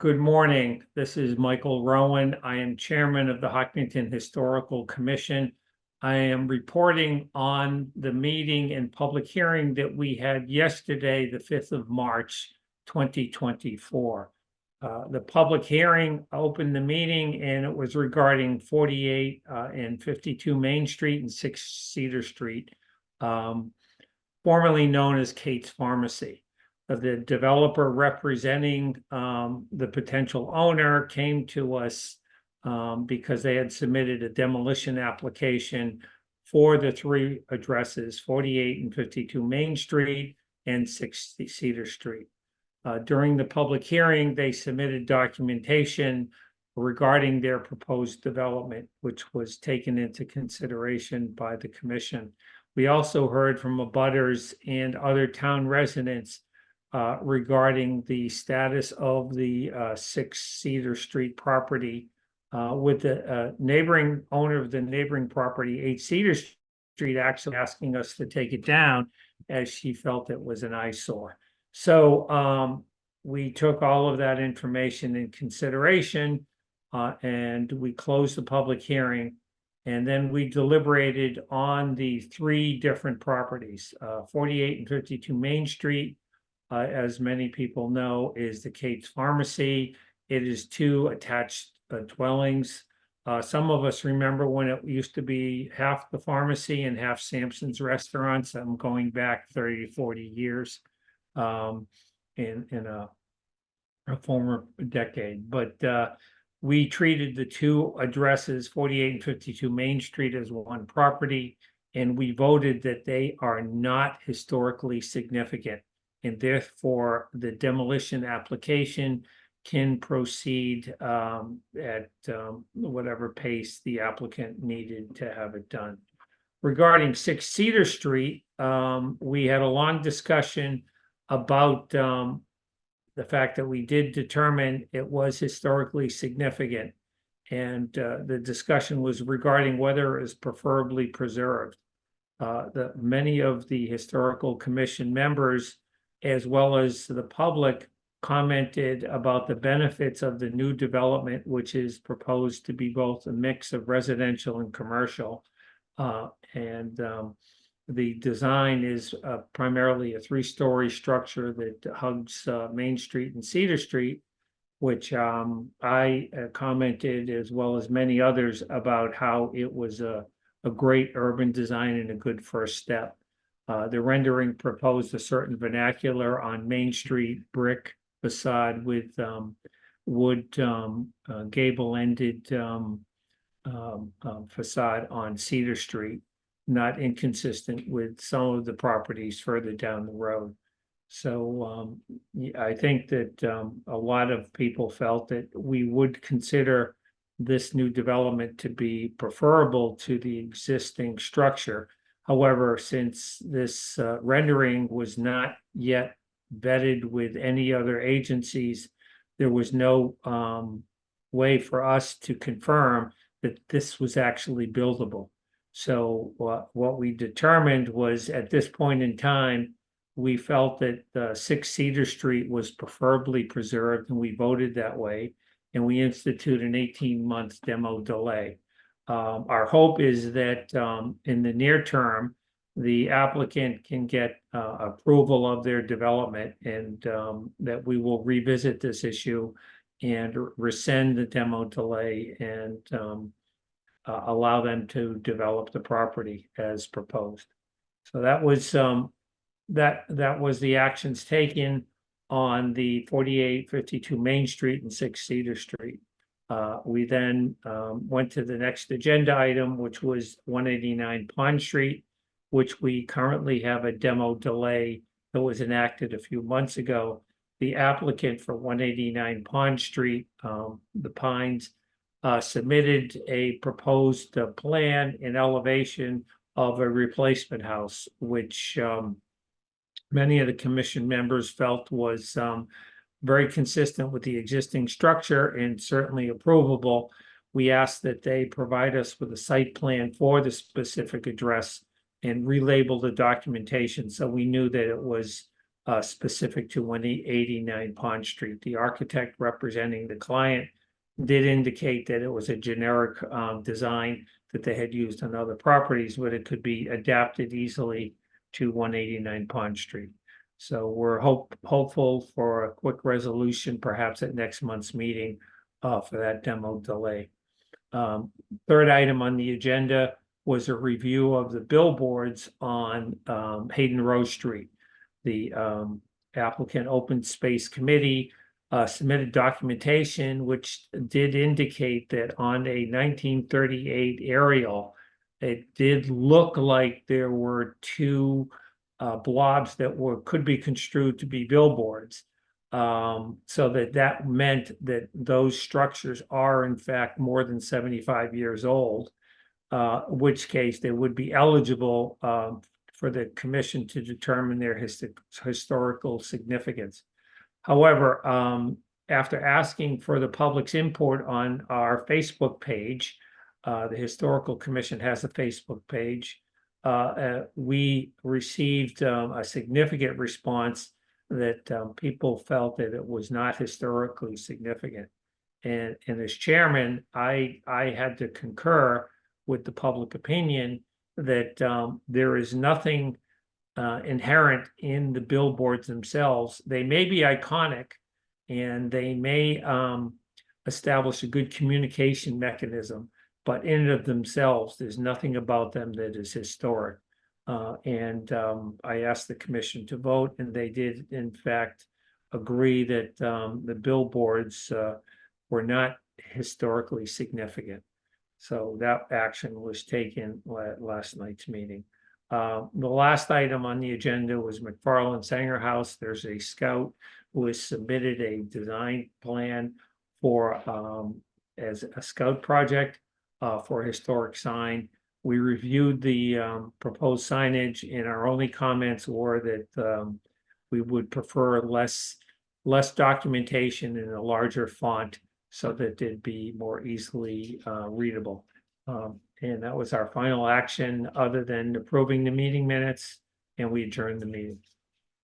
Good morning. This is Michael Rowan. I am chairman of the Hopkinton Historical Commission. I am reporting on the meeting and public hearing that we had yesterday, the 5th of March, 2024. The public hearing opened the meeting and it was regarding 48 and 52 Main Street and 6 Cedar Street, formerly known as Kate's Pharmacy. The developer representing the potential owner came to us because they had submitted a demolition application for the 3 addresses, 48 and 52 Main Street and 6 Cedar Street. During the public hearing, they submitted documentation regarding their proposed development, which was taken into consideration by the commission. We also heard from abutters and other town residents regarding the status of the 6 Cedar Street property with the neighboring owner of the neighboring property, 8 Cedar Street, actually asking us to take it down as she felt it was an eyesore. So we took all of that information in consideration and we closed the public hearing. And then we deliberated on the 3 different properties, 48 and 52 Main Street. As many people know, is the Kate's Pharmacy. It is 2 attached dwellings. Some of us remember when it used to be half the pharmacy and half Sampson's Restaurants. I'm going back 30 to 40 years in a former decade. But we treated the 2 addresses, 48 and 52 Main Street, as one property, and we voted that they are not historically significant. And therefore, the demolition application can proceed at whatever pace the applicant needed to have it done. Regarding 6 Cedar Street, we had a long discussion about the fact that we did determine it was historically significant. And the discussion was regarding whether it is preferably preserved. Many of the historical commission members, as well as the public, commented about the benefits of the new development, which is proposed to be both a mix of residential and commercial. The design is primarily a 3-story structure that hugs Main Street and Cedar Street, which I commented, as well as many others, about how it was a great urban design and a good first step. The rendering proposed a certain vernacular on Main Street brick facade with wood gable-ended facade on Cedar Street, not inconsistent with some of the properties further down the road. So I think that a lot of people felt that we would consider this new development to be preferable to the existing structure. However, since this rendering was not yet vetted with any other agencies, there was no way for us to confirm that this was actually buildable. So what we determined was, at this point in time, we felt that 6 Cedar Street was preferably preserved, and we voted that way, and we instituted an 18-month demo delay. Our hope is that in the near term, the applicant can get approval of their development, and that we will revisit this issue and rescind the demo delay and allow them to develop the property as proposed. So that was that was the actions taken on the 48, 52 Main Street and 6 Cedar Street. We then went to the next agenda item, which was 189 Pond Street, which we currently have a demo delay that was enacted a few months ago. The applicant for 189 Pond Street, the Pines, submitted a proposed plan and elevation of a replacement house, which many of the commission members felt was very consistent with the existing structure and certainly approvable. We asked that they provide us with a site plan for the specific address and relabel the documentation so we knew that it was specific to 189 Pond Street. The architect representing the client did indicate that it was a generic design that they had used on other properties, but it could be adapted easily to 189 Pond Street. So we're hopeful for a quick resolution, perhaps at next month's meeting, for that demo delay. Third item on the agenda was a review of the billboards on Hayden Rose Street. The applicant Open Space Committee submitted documentation which did indicate that on a 1938 aerial, it did look like there were two blobs that could be construed to be billboards. So that meant that those structures are in fact more than 75 years old, in which case they would be eligible for the commission to determine their historical significance. However, after asking for the public's input on our Facebook page, the Historical Commission has a Facebook page. We received a significant response that people felt that it was not historically significant. And as chairman, I had to concur with the public opinion that there is nothing inherent in the billboards themselves. They may be iconic and they may establish a good communication mechanism, but in and of themselves, there's nothing about them that is historic. I asked the commission to vote, and they did in fact agree that the billboards were not historically significant. So that action was taken at last night's meeting. The last item on the agenda was McFarland Sanger House. There's a scout who has submitted a design plan for as a scout project for a historic sign. We reviewed the proposed signage, and our only comments were that we would prefer less documentation in a larger font so that it'd be more easily readable. And that was our final action, other than approving the meeting minutes, and we adjourned the meeting.